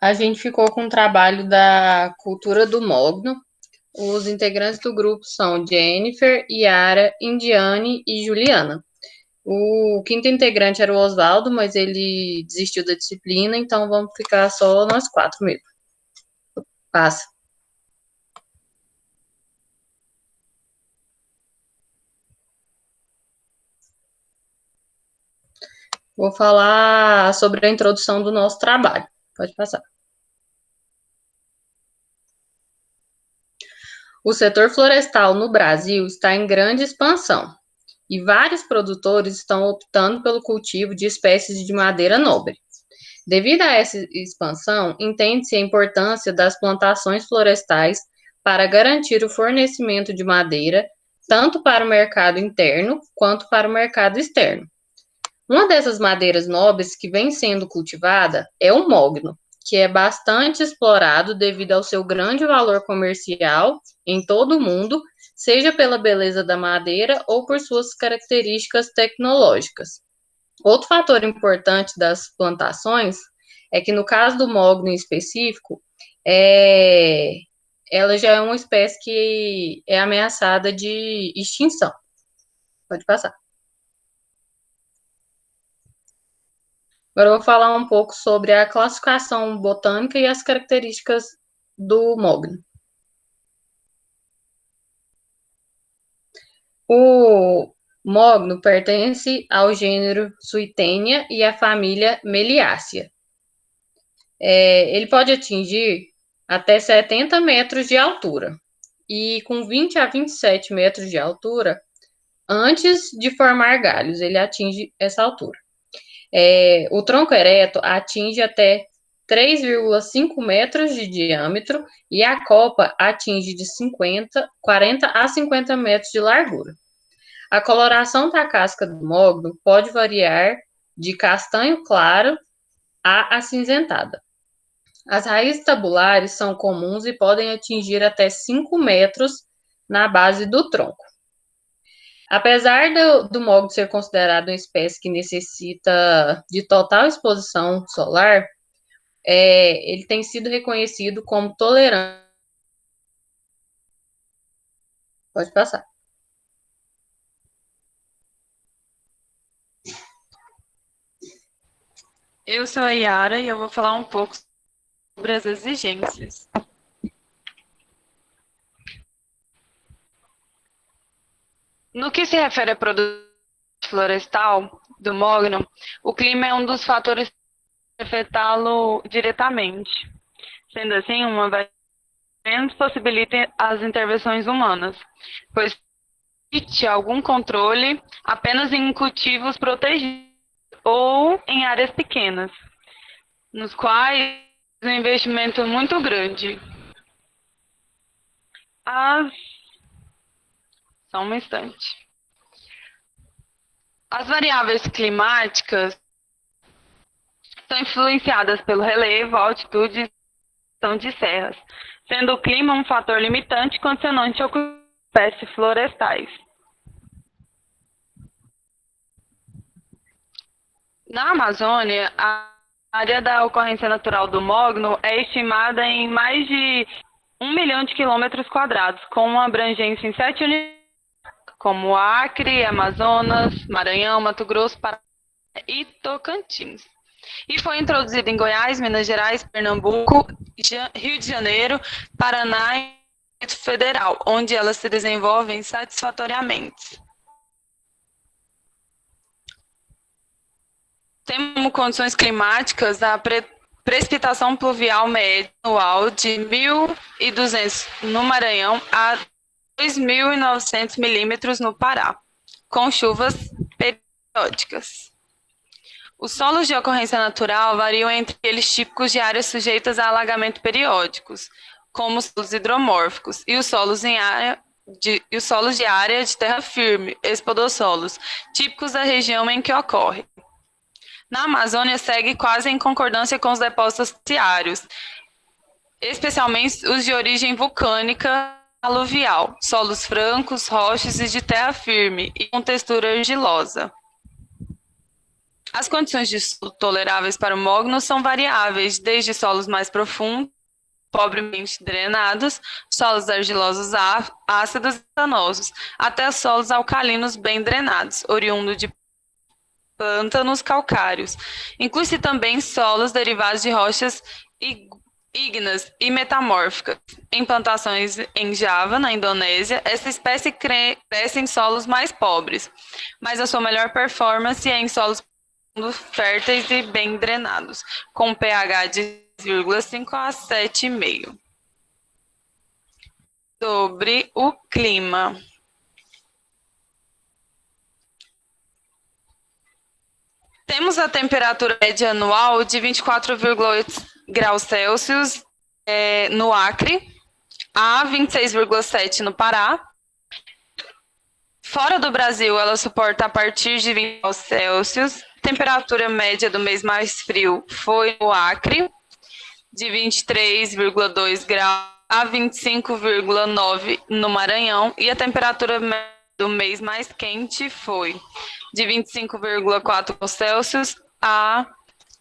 A gente ficou com o trabalho da cultura do mogno. Os integrantes do grupo são Jennifer, Yara, Indiane e Juliana. O quinto integrante era o Oswaldo, mas ele desistiu da disciplina, então vamos ficar só nós quatro mesmo. Passa. Vou falar sobre a introdução do nosso trabalho. Pode passar. O setor florestal no Brasil está em grande expansão e vários produtores estão optando pelo cultivo de espécies de madeira nobre. Devido a essa expansão, entende-se a importância das plantações florestais para garantir o fornecimento de madeira tanto para o mercado interno quanto para o mercado externo. Uma dessas madeiras nobres que vem sendo cultivada é o mogno, que é bastante explorado devido ao seu grande valor comercial em todo o mundo, seja pela beleza da madeira ou por suas características tecnológicas. Outro fator importante das plantações é que, no caso do mogno em específico, ela já é uma espécie que é ameaçada de extinção. Pode passar. Agora eu vou falar um pouco sobre a classificação botânica e as características do mogno. O mogno pertence ao gênero Suitenia e à família Meliaceae. Ele pode atingir até 70 metros de altura e com 20 a 27 metros de altura, antes de formar galhos, ele atinge essa altura. O tronco ereto atinge até 3,5 metros de diâmetro e a copa atinge de 40 a 50 metros de largura. A coloração da casca do mogno pode variar de castanho claro a acinzentada. As raízes tabulares são comuns e podem atingir até 5 metros na base do tronco. Apesar do mogno ser considerado uma espécie que necessita de total exposição solar, ele tem sido reconhecido como tolerante. Pode passar. Eu sou a Yara e eu vou falar um pouco sobre as exigências. No que se refere à produção florestal do mogno, o clima é um dos fatores que afetá-lo diretamente. Sendo assim, uma variante possibilita as intervenções humanas, pois permite algum controle apenas em cultivos protegidos ou em áreas pequenas, nos quais o investimento é muito grande. Só um instante. As variáveis climáticas são influenciadas pelo relevo, altitude e extensão de serras, sendo o clima um fator limitante e condicionante ao cultivo de espécies florestais. Na Amazônia, a área da ocorrência natural do mogno é estimada em mais de 1 milhão de quilômetros quadrados, com uma abrangência em 7 unidades, como Acre, Amazonas, Maranhão, Mato Grosso, Paraná e Tocantins. E foi introduzido em Goiás, Minas Gerais, Pernambuco, Rio de Janeiro, Paraná e Distrito Federal, onde elas se desenvolvem satisfatoriamente. Temos como condições climáticas a precipitação pluvial média anual de 1.200 no Maranhão a 2.900 milímetros no Pará, com chuvas periódicas. Os solos de ocorrência natural variam entre aqueles típicos de áreas sujeitas a alagamento periódicos, como os solos hidromórficos, e os solos de área de terra firme, espodossolos, típicos da região em que ocorre. Na Amazônia, segue quase em concordância com os depósitos terciários, especialmente os de origem vulcânica aluvial, solos francos, rochas e de terra firme, e com textura argilosa. As condições de solo toleráveis para o mogno são variáveis, desde solos mais profundos, pobremente drenados, solos argilosos ácidos e pantanosos, até solos alcalinos bem drenados, oriundo de pântanos calcários. Inclui-se também solos derivados de rochas ígneas e metamórficas. Em plantações em Java, na Indonésia, essa espécie cresce em solos mais pobres, mas a sua melhor performance é em solos férteis e bem drenados, com pH de 6,5 a 7,5. Sobre o clima. Temos a temperatura média anual de 24,8 graus Celsius no Acre, a 26,7 no Pará. Fora do Brasil, ela suporta a partir de 20 graus Celsius. Temperatura média do mês mais frio foi no Acre, de 23,2 graus a 25,9 no Maranhão. E a temperatura do mês mais quente foi de 25,4 graus Celsius a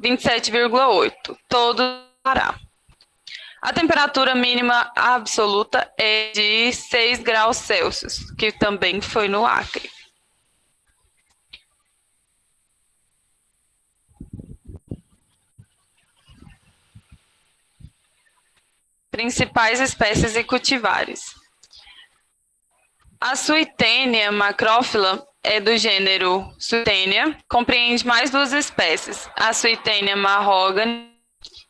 27,8, todo no Pará. A temperatura mínima absoluta é de 6 graus Celsius, que também foi no Acre. Principais espécies e cultivares. A Suetenia macrófila é do gênero Suetenia, compreende mais duas espécies, a Suetenia marrogane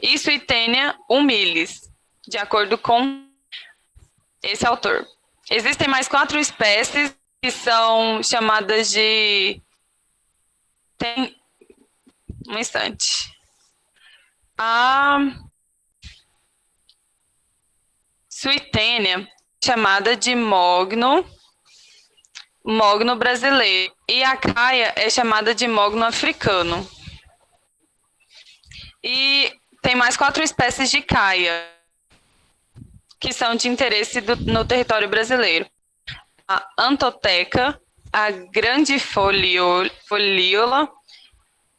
e Suetenia humilis, de acordo com esse autor. Existem mais 4 espécies que são chamadas de... Tem um instante. A Suetenia, chamada de mogno brasileiro, e a caia é chamada de mogno africano. E tem mais 4 espécies de caia que são de interesse no território brasileiro. A antoteca, a grande foliola,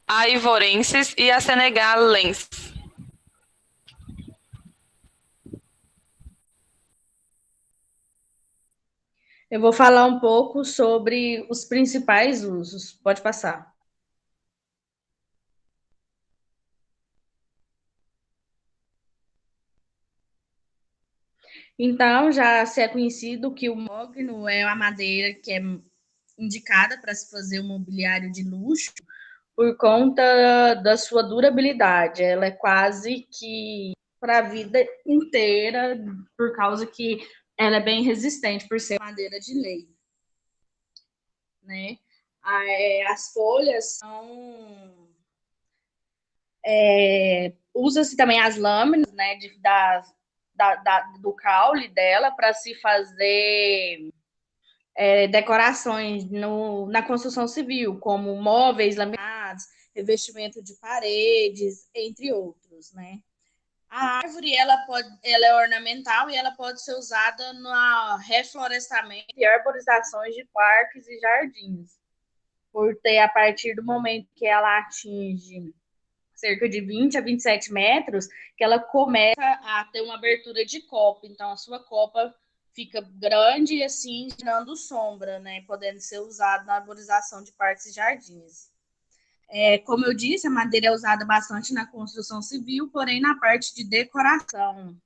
a ivorensis e a senegalensis. Eu vou falar um pouco sobre os principais usos. Pode passar. Então, já se é conhecido que o mogno é uma madeira que é indicada para se fazer um mobiliário de luxo por conta da sua durabilidade. Ela é quase que para a vida inteira, por causa que ela é bem resistente por ser madeira de lei, né? As folhas são usa-se também as lâminas, né, do caule dela para se fazer decorações na construção civil, como móveis laminados, revestimento de paredes, entre outros, né? A árvore ela é ornamental e ela pode ser usada no reflorestamento e arborizações de parques e jardins, por ter, a partir do momento que ela atinge cerca de 20 a 27 metros, que ela começa a ter uma abertura de copa. Então, a sua copa fica grande e assim, gerando sombra, né? Podendo ser usado na arborização de parques e jardins. Como eu disse, a madeira é usada bastante na construção civil, porém na parte de decoração.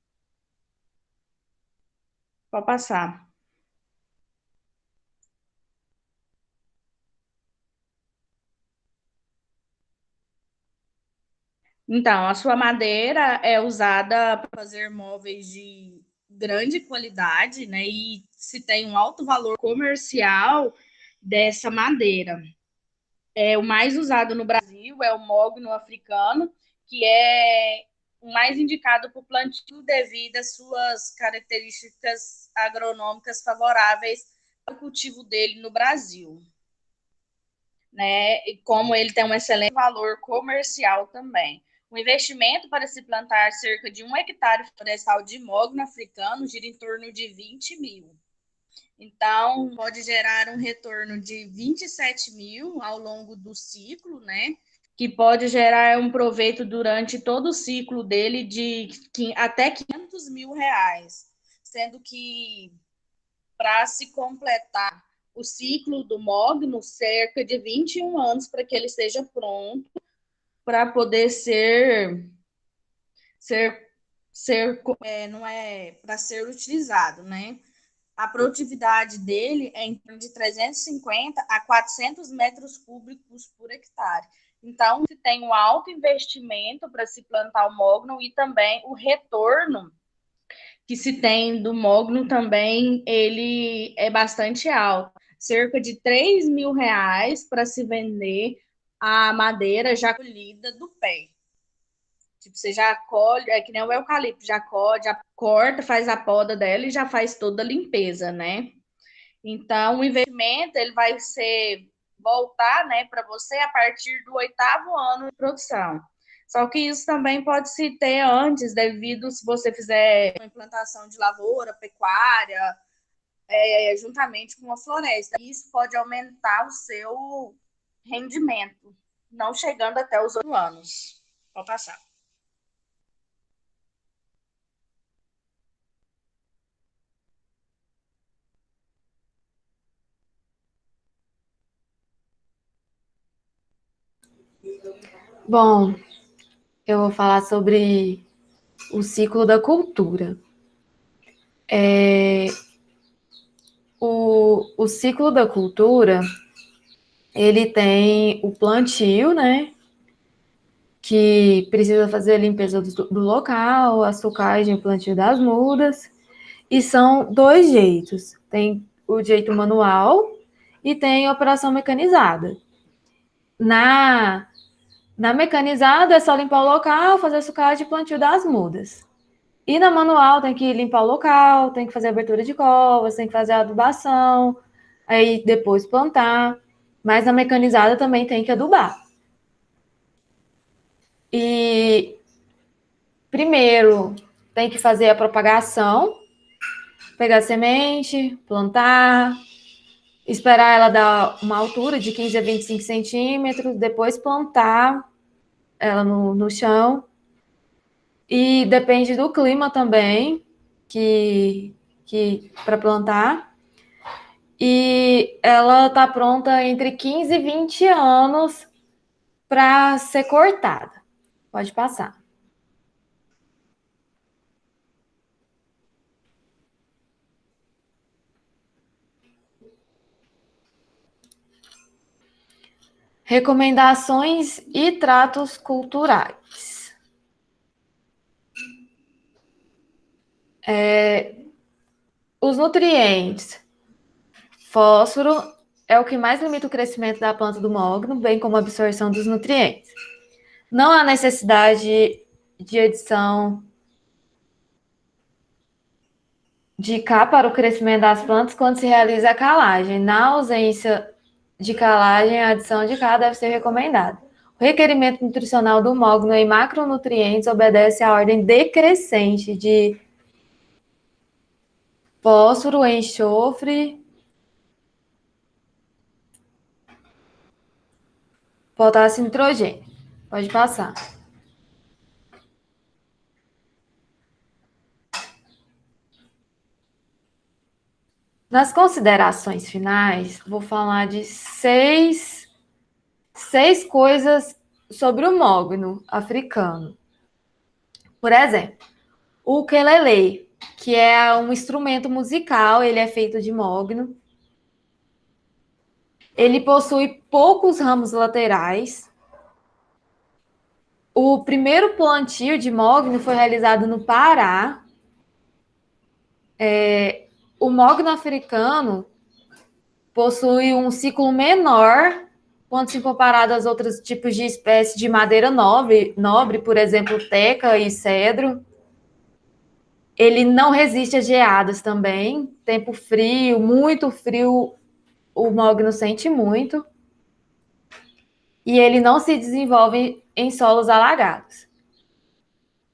Pode passar. Então, a sua madeira é usada para fazer móveis de grande qualidade, né? E se tem um alto valor comercial dessa madeira. O mais usado no Brasil é o mogno africano, que é o mais indicado para o plantio devido às suas características agronômicas favoráveis ao cultivo dele no Brasil, né? E como ele tem um excelente valor comercial também. O investimento para se plantar cerca de 1 hectare florestal de mogno africano gira em torno de 20 mil. Então, pode gerar um retorno de 27 mil ao longo do ciclo, né? que pode gerar um proveito durante todo o ciclo dele de até R$ 500.000, sendo que para se completar o ciclo do mogno, cerca de 21 anos para que ele esteja pronto para poder não é para ser utilizado, né? A produtividade dele é em torno de 350 a 400 metros cúbicos por hectare. Então, se tem um alto investimento para se plantar o mogno e também o retorno que se tem do mogno também, ele é bastante alto. Cerca de R$ 3.000 para se vender a madeira já colhida do pé. Tipo, você já colhe, é que nem o eucalipto, já colhe, já corta, faz a poda dela e já faz toda a limpeza, né? Então, o investimento ele vai voltar, né, para você a partir do 8º ano de produção. Só que isso também pode se ter antes, devido se você fizer uma implantação de lavoura, pecuária, juntamente com a floresta. Isso pode aumentar o seu rendimento, não chegando até os 8 anos. Pode passar. Bom, eu vou falar sobre o ciclo da cultura. O ciclo da cultura, ele tem o plantio, né? Que precisa fazer a limpeza do local, a socagem e plantio das mudas. E são 2 jeitos. Tem o jeito manual e tem a operação mecanizada. Na mecanizada é só limpar o local, fazer a socagem e plantio das mudas. E na manual tem que limpar o local, tem que fazer a abertura de covas, tem que fazer a adubação, aí depois plantar. Mas na mecanizada também tem que adubar. E primeiro tem que fazer a propagação, pegar a semente, plantar, esperar ela dar uma altura de 15 a 25 centímetros, depois plantar ela no chão. E depende do clima também, que para plantar. E ela está pronta entre 15 e 20 anos para ser cortada. Pode passar. Recomendações e tratos culturais. Os nutrientes. Fósforo é o que mais limita o crescimento da planta do mogno, bem como a absorção dos nutrientes. Não há necessidade de adição de K para o crescimento das plantas quando se realiza a calagem. Na ausência de calagem, a adição de K deve ser recomendada. O requerimento nutricional do mogno em macronutrientes obedece à ordem decrescente de fósforo, enxofre, potássio e nitrogênio. Pode passar. Nas considerações finais, vou falar de seis coisas sobre o mogno africano. Por exemplo, o ukelele, que é um instrumento musical, ele é feito de mogno. Ele possui poucos ramos laterais. O primeiro plantio de mogno foi realizado no Pará. O mogno africano possui um ciclo menor quando se comparado aos outros tipos de espécies de madeira nobre, por exemplo, teca e cedro. Ele não resiste a geadas também. Tempo frio, muito frio, o mogno sente muito. E ele não se desenvolve em solos alagados.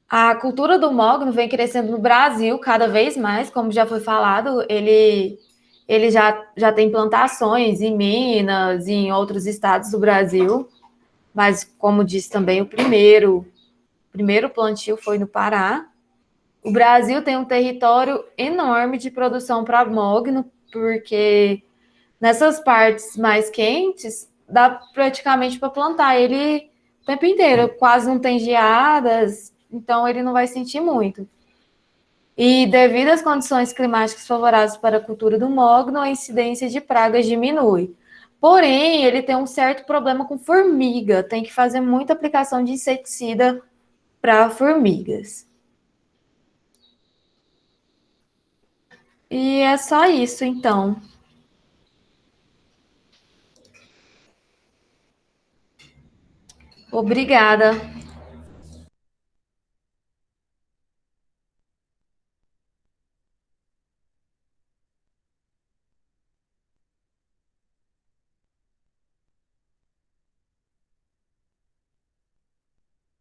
A cultura do mogno vem crescendo no Brasil cada vez mais, como já foi falado, ele já tem plantações em Minas e em outros estados do Brasil. mas, como disse também, o primeiro plantio foi no Pará. O Brasil tem um território enorme de produção para mogno, porque nessas partes mais quentes, dá praticamente para plantar ele o tempo inteiro, quase não tem geadas, então ele não vai sentir muito. E devido às condições climáticas favoráveis para a cultura do mogno, a incidência de pragas diminui. Porém, ele tem um certo problema com formiga, tem que fazer muita aplicação de inseticida para formigas. E é só isso, então. Obrigada.